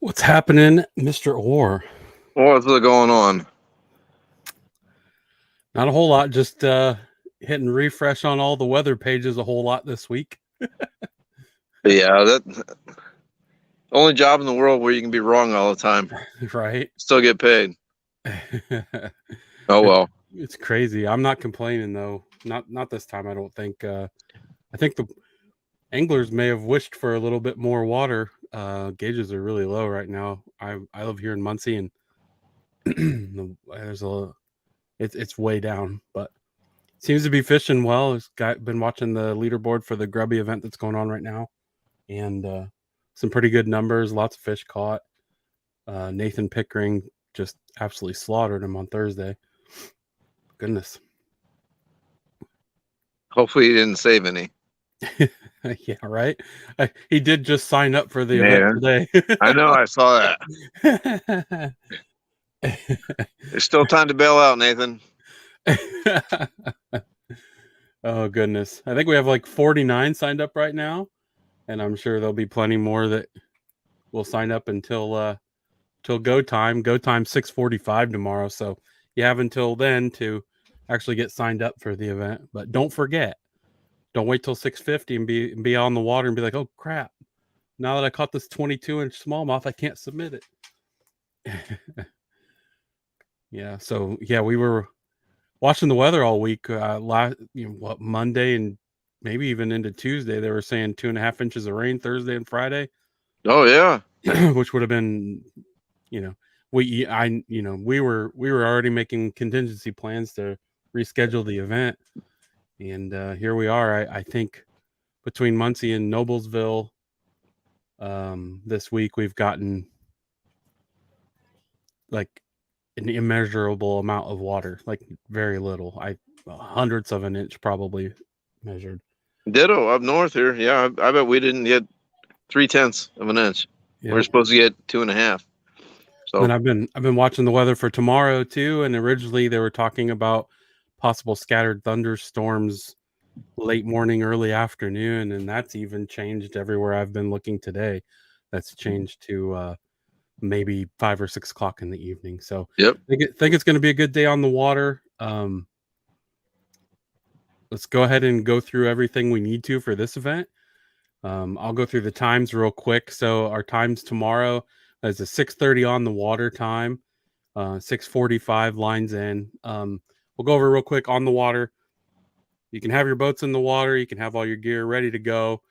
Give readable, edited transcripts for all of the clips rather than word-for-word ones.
What's happening, Mr. Orr? What's going on? Not a whole lot, just hitting refresh on all the weather pages a whole lot this week. Yeah, that only job in the world where you can be wrong all the time, Right? still get paid. Oh It- well. it's crazy. I'm not complaining though. Not this time, I don't think. I think the anglers may have wished for a little bit more water. Gauges are really low right now. I live here in Muncie, and it's way down, but seems to be fishing well. Been watching the leaderboard for the Grubby event that's going on right now, and some pretty good numbers. Lots of fish caught. Nathan Pickering just absolutely slaughtered him on Thursday. Goodness. Hopefully he didn't save any. Yeah, right. He did just sign up for the event Man, today. I know. I saw that. There's still time to bail out, Nathan. Oh goodness. I think we have like 49 signed up right now, and I'm sure there'll be plenty more that will sign up until go time. Go time 6:45 tomorrow, so you have until then to actually get signed up for the event. But don't forget, don't wait till 6:50 and be on the water and be like, oh crap, now that I caught this 22-inch smallmouth, I can't submit it. Yeah, so yeah, we were watching the weather all week. Monday and maybe even into Tuesday, they were saying 2.5 inches of rain Thursday and Friday. Oh yeah, which would have been, we were already making contingency plans to reschedule the event, and here we are. I think between Muncie and Noblesville, this week we've gotten like an immeasurable amount of water, like very little. Hundredths of an inch probably measured. ditto up north here. Yeah, I bet we didn't get 0.3 of an inch. Yep. We're supposed to get 2.5. So And I've been watching the weather for tomorrow too. And originally they were talking about possible scattered thunderstorms late morning, early afternoon, and that's even changed everywhere I've been looking today. That's changed to maybe 5 or 6 o'clock in the evening. So yep. I think it's going to be a good day on the water. Let's go ahead and go through everything we need to for this event. I'll go through the times real quick. So our times tomorrow is a 6:30 on the water time, 6:45 lines in. We'll go over real quick on the water. You can have your boats in the water. You can have all your gear ready to go.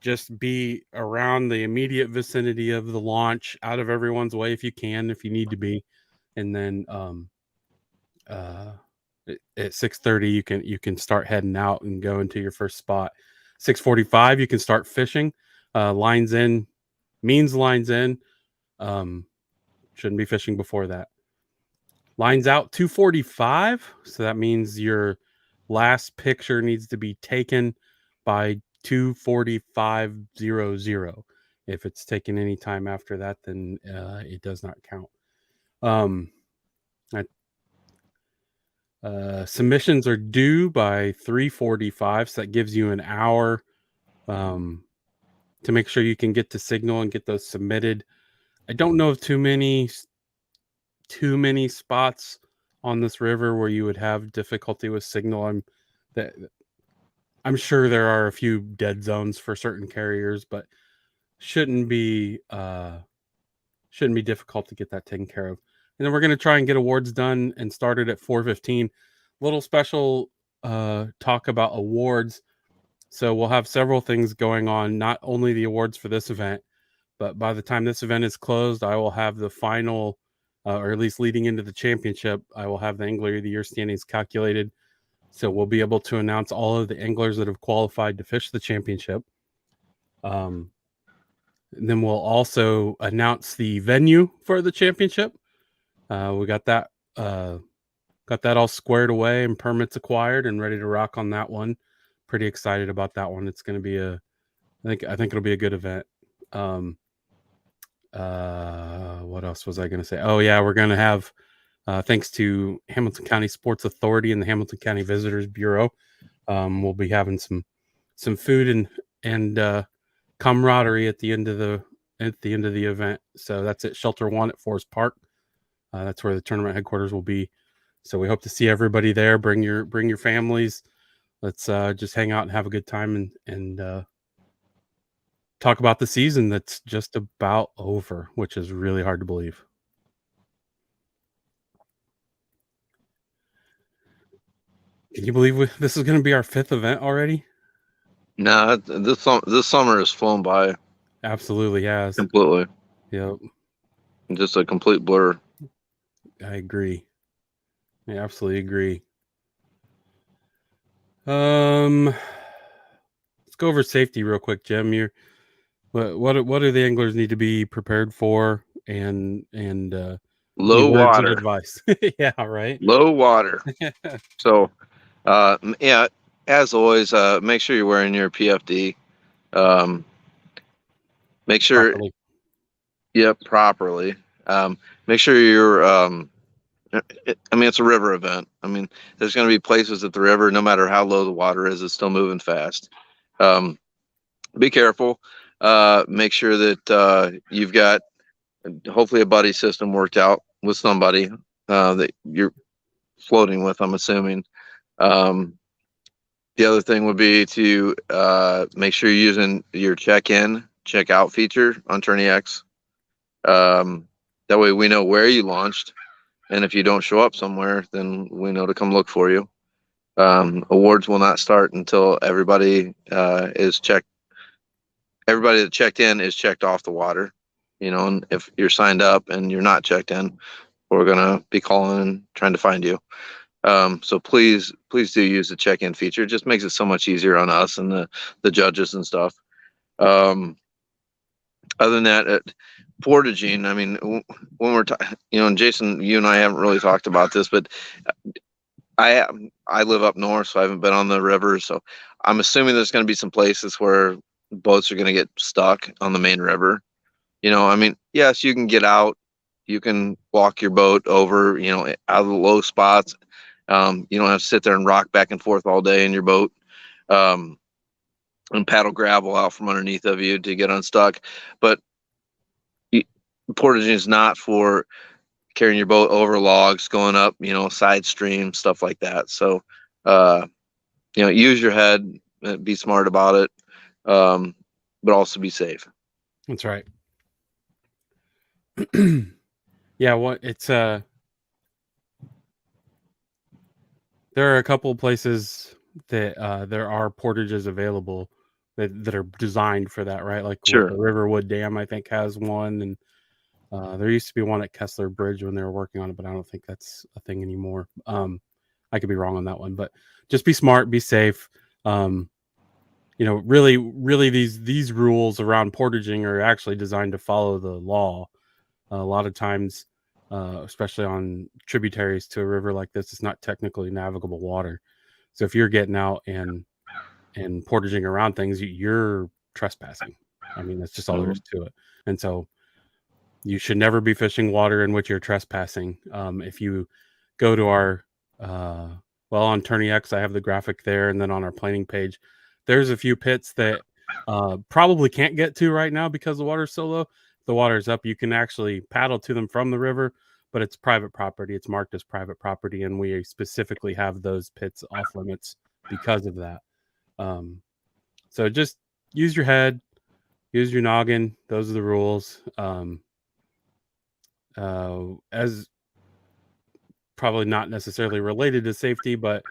Just be around the immediate vicinity of the launch, out of everyone's way if you can, if you need to be. And then at 6:30 you can start heading out and go into your first spot. 6:45 you can start fishing. Lines in means lines in. Shouldn't be fishing before that. Lines out 2:45, so that means your last picture needs to be taken by 2:45:00. If it's taken any time after that, then it does not count. Submissions are due by 3:45, so that gives you an hour to make sure you can get to Signal and get those submitted. I don't know of too many spots on this river where you would have difficulty with Signal. I'm sure there are a few dead zones for certain carriers, but shouldn't be difficult to get that taken care of. And then we're going to try and get awards done and started at 4:15. Little special talk about awards. So we'll have several things going on, not only the awards for this event, but by the time this event is closed, I will have the final, or at least leading into the championship, I will have the Angler of the Year standings calculated. So we'll be able to announce all of the anglers that have qualified to fish the championship. And then we'll also announce the venue for the championship. We got that all squared away and permits acquired and ready to rock on that one. Pretty excited about that one. It's going to be I think it'll be a good event. What else was I going to say? Oh yeah, we're going to have, thanks to Hamilton County Sports Authority and the Hamilton County Visitors Bureau, we'll be having some food and camaraderie at the end of at the end of the event. So that's at Shelter 1 at Forest Park. That's where the tournament headquarters will be. So we hope to see everybody there. Bring your families. Let's just hang out and have a good time and talk about the season that's just about over, which is really hard to believe. Can you believe this is going to be our 5th event already? No, this summer has flown by. Absolutely has. Completely. Yep. Just a complete blur. I agree. I absolutely agree. Let's go over safety real quick, Jim. What do the anglers need to be prepared for, and low water advice? Yeah, right. Low water. So, yeah, as always, make sure you're wearing your PFD. Make sure, Properly. Yep, properly. Make sure you're. It's a river event. There's going to be places at the river, no matter how low the water is, it's still moving fast. Be careful. Make sure that you've got hopefully a buddy system worked out with somebody that you're floating with, I'm assuming. The other thing would be to make sure you're using your check-in, check-out feature on TourneyX. That way we know where you launched, and if you don't show up somewhere, then we know to come look for you. Awards will not start until everybody is checked. Everybody that checked in is checked off the water. And if you're signed up and you're not checked in, we're gonna be calling and trying to find you. So please do use the check-in feature. It just makes it so much easier on us and the judges and stuff. Other than that, portaging, when we're and Jason, you and I haven't really talked about this, but I live up north, so I haven't been on the river. So I'm assuming there's going to be some places where boats are going to get stuck on the main river. Yes, you can get out. You can walk your boat over, out of the low spots. You don't have to sit there and rock back and forth all day in your boat, and paddle gravel out from underneath of you to get unstuck. But portaging is not for carrying your boat over logs, going up, side stream, stuff like that. So, use your head, be smart about it, but also be safe. That's right. Yeah, it's there are a couple of places that there are portages available that are designed for that, right? Like Sure. The Riverwood Dam, I think, has one, and there used to be one at Kessler Bridge when they were working on it, but I don't think that's a thing anymore. I could be wrong on that one, but just be smart, be safe. Really these rules around portaging are actually designed to follow the law. A lot of times, especially on tributaries to a river like this, it's not technically navigable water. So if you're getting out and portaging around things, you're trespassing. That's just all there is to it. And so you should never be fishing water in which you're trespassing. If you go to our on TourneyX, I have the graphic there, and then on our planning page, there's a few pits that probably can't get to right now because the water's so low. The water's up, you can actually paddle to them from the river, but it's private property. It's marked as private property, and we specifically have those pits off limits because of that. So just use your head, use your noggin. Those are the rules. As probably not necessarily related to safety, but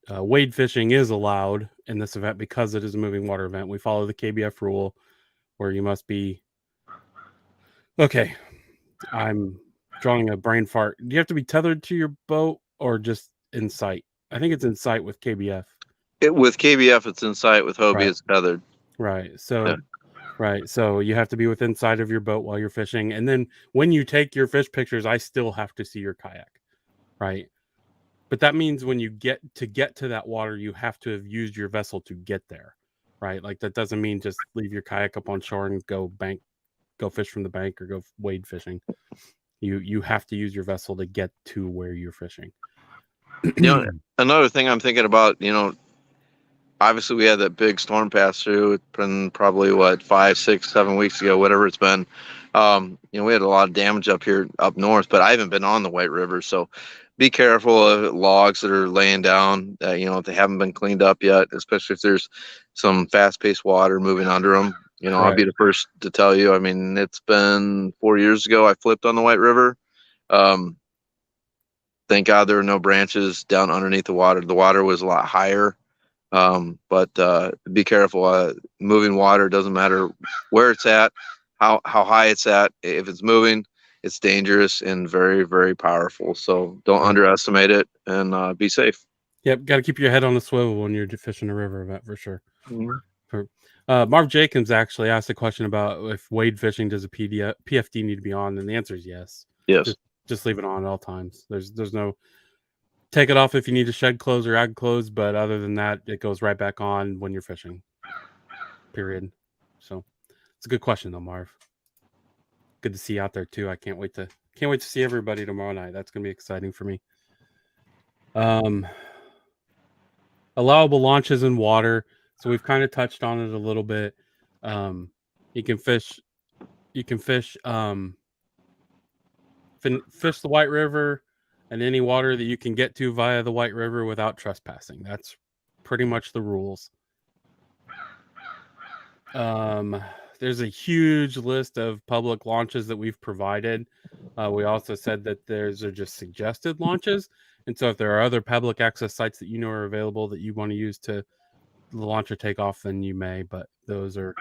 wade fishing is allowed in this event because it is a moving water event. We follow the KBF rule where you must be okay. I'm drawing a brain fart. Do you have to be tethered to your boat or just in sight? I think it's in sight with KBF. With KBF, it's in sight. With Hobie, it's tethered. Right. So, Right. So you have to be within sight of your boat while you're fishing. And then when you take your fish pictures, I still have to see your kayak. Right. But that means when you get to that water, you have to have used your vessel to get there. Right. Like that doesn't mean just leave your kayak up on shore and go fish from the bank or go wade fishing. You have to use your vessel to get to where you're fishing. Another thing I'm thinking about, obviously we had that big storm pass through. It's been probably what 5, 6, 7 weeks ago, whatever it's been. We had a lot of damage up here up north, but I haven't been on the White River, so be careful of logs that are laying down. If they haven't been cleaned up yet, especially if there's some fast-paced water moving under them. I'll be the first to tell you. I mean, it's been 4 years ago I flipped on the White River. Thank God there were no branches down underneath the water. The water was a lot higher. But be careful. Moving water doesn't matter where it's at, how high it's at. If it's moving, it's dangerous and very, very powerful. So don't underestimate it, and be safe. Yep, got to keep your head on the swivel when you're fishing a river event for sure. Mm-hmm. Marv Jacobs actually asked a question about if wade fishing does a PFD need to be on, and the answer is yes. Yes. Just leave it on at all times. There's no take it off if you need to shed clothes or add clothes, but other than that, it goes right back on when you're fishing. Period. So it's a good question though, Marv. Good to see you out there too. I can't wait to see everybody tomorrow night. That's gonna be exciting for me. Allowable launches in water. So we've kind of touched on it a little bit. You can fish fish the White River and any water that you can get to via the White River without trespassing. That's pretty much the rules. There's a huge list of public launches that we've provided. We also said that those are just suggested launches. And so if there are other public access sites that you know are available that you want to use to launch or take off, then you may. But those are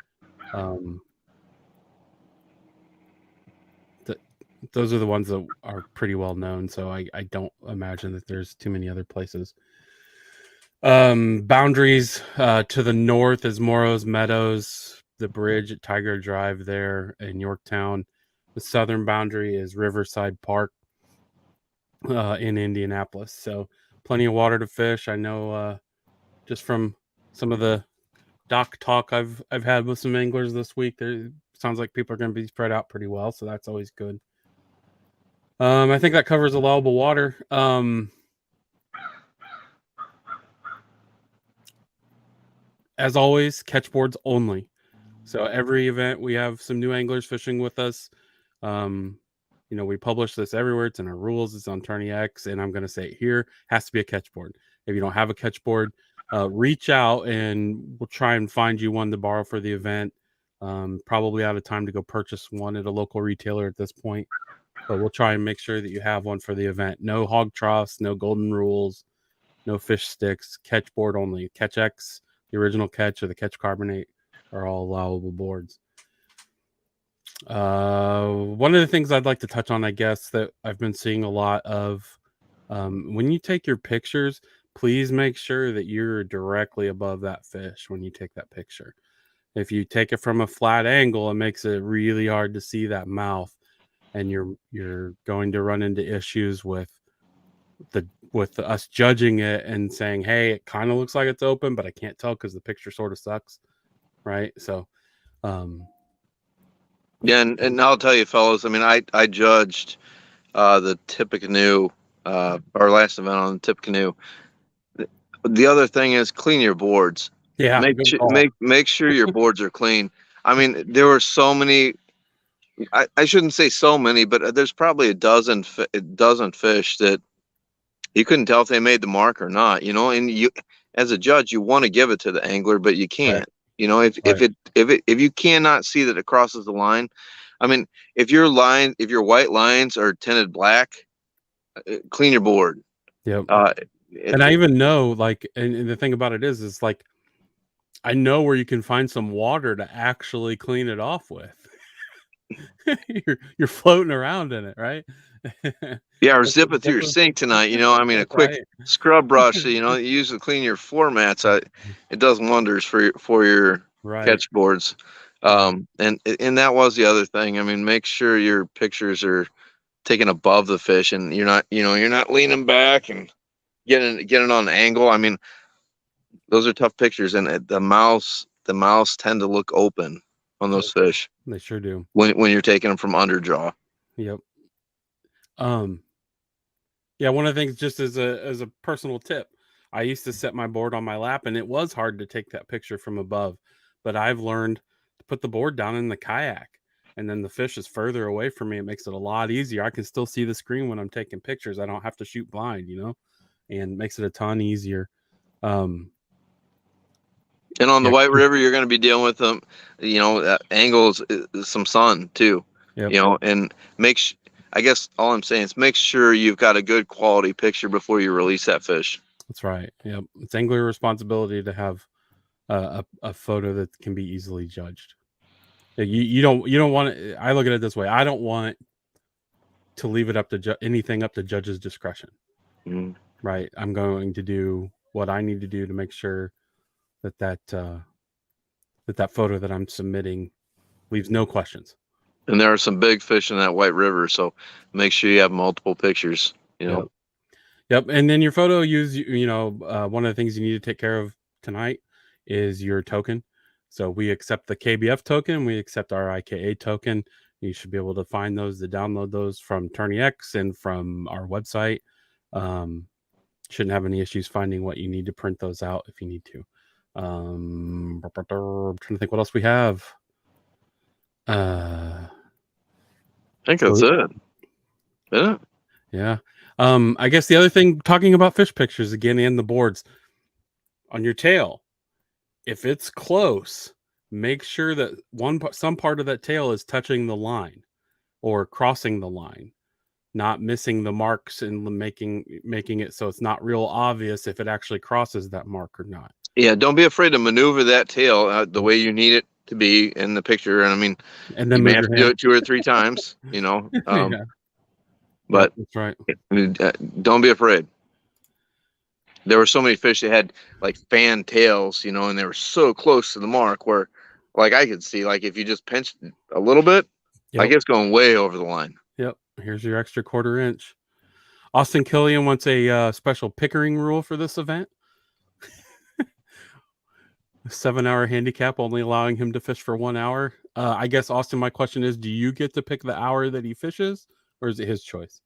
those are the ones that are pretty well known. So I don't imagine that there's too many other places. Boundaries to the north is Morrow's Meadows, the bridge at Tiger Drive there in Yorktown. The southern boundary is Riverside Park in Indianapolis. So plenty of water to fish. I know just from some of the dock talk I've had with some anglers this week, there sounds like people are going to be spread out pretty well. So that's always good. I think that covers allowable water. As always, catch boards only. So every event we have some new anglers fishing with us. We publish this everywhere. It's in our rules. It's on Tourney X, and I'm going to say it here. Has to be a catch board. If you don't have a catch board, reach out and we'll try and find you one to borrow for the event. Probably out of time to go purchase one at a local retailer at this point, but we'll try and make sure that you have one for the event. No hog troughs, no golden rules, no fish sticks, catch board only. Catch X, the original Catch, or the Catch Carbonate are all allowable boards. One of the things I'd like to touch on, I guess, that I've been seeing a lot of, when you take your pictures, please make sure that you're directly above that fish when you take that picture. If you take it from a flat angle, it makes it really hard to see that mouth, and you're going to run into issues with us judging it and saying, hey, it kind of looks like it's open, but I can't tell because the picture sort of sucks, right? So yeah, and I'll tell you, fellas, I mean, I judged the Tippecanoe, our last event on the Tippecanoe. The other thing is clean your boards. Yeah, make sure your boards are clean. I mean, there were so many. I shouldn't say so many, but there's probably a dozen fish that you couldn't tell if they made the mark or not. And you, as a judge, you want to give it to the angler, but you can't. Right. If you cannot see that it crosses the line, I mean, if your white lines are tinted black, clean your board. Yep. And I even know, like, and the thing about it is like, I know where you can find some water to actually clean it off with. you're floating around in it, right? Yeah, or zip it through your sink tonight. I mean, a quick scrub brush. You use to clean your floor mats. It does wonders for your catch boards. And that was the other thing. I mean, make sure your pictures are taken above the fish, and you're not leaning back and getting on an angle. I mean, those are tough pictures, and the mouths tend to look open on those fish. They sure do. When you're taking them from under jaw. Yep. Yeah, one of the things, just as a personal tip, I used to set my board on my lap, and it was hard to take that picture from above. But I've learned to put the board down in the kayak, and then the fish is further away from me. It makes it a lot easier. I can still see the screen when I'm taking pictures. I don't have to shoot blind, and makes it a ton easier. And on the White River, you're going to be dealing with them, angles, some sun too, and I guess all I'm saying is make sure you've got a good quality picture before you release that fish. That's right. Yep. It's angler responsibility to have a photo that can be easily judged. You don't want it. I look at it this way. I don't want to leave it up to anything up to judge's discretion. Mm. Right. I'm going to do what I need to do to make sure that photo that I'm submitting leaves no questions. And there are some big fish in that White River, so make sure you have multiple pictures. Yep. And then your photo one of the things you need to take care of tonight is your token. So we accept the KBF token, we accept our IKA token. You should be able to find those, to download those from TourneyX and from our website. Shouldn't have any issues finding what you need to print those out if you need to. I'm trying to think what else we have. I think that's it. Yeah. Yeah. I guess the other thing, talking about fish pictures again and the boards on your tail, if it's close, make sure that some part of that tail is touching the line or crossing the line, not missing the marks and making it so it's not real obvious if it actually crosses that mark or not. Yeah, don't be afraid to maneuver that tail the way you need it to be in the picture. And I mean, and then you may have to do it 2 or 3 times, yeah. But that's right. Don't be afraid. There were so many fish that had like fan tails, and they were so close to the mark where, like, I could see, like, if you just pinched a little bit, like, it's going way over the line. Yep. Here's your extra 1/4 inch. Austin Killian wants a special Pickering rule for this event. 7-hour handicap, only allowing him to fish for 1 hour. I guess, Austin, my question is, do you get to pick the hour that he fishes, or is it his choice?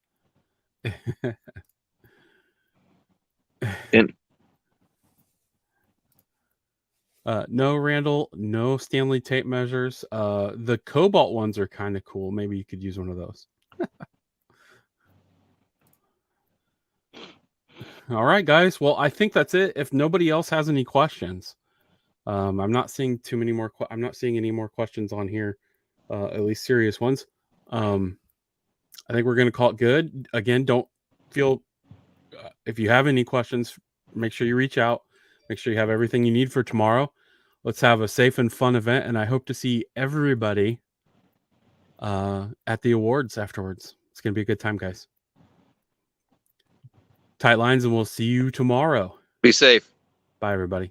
No, Randall, no Stanley tape measures. The Cobalt ones are kind of cool. Maybe you could use one of those. All right, guys. Well, I think that's it. If nobody else has any questions, I'm not seeing too many more. I'm not seeing any more questions on here, at least serious ones. I think we're going to call it good. Again, don't feel if you have any questions, make sure you reach out. Make sure you have everything you need for tomorrow. Let's have a safe and fun event, and I hope to see everybody at the awards afterwards. It's going to be a good time, guys. Tight lines, and we'll see you tomorrow. Be safe. Bye, everybody.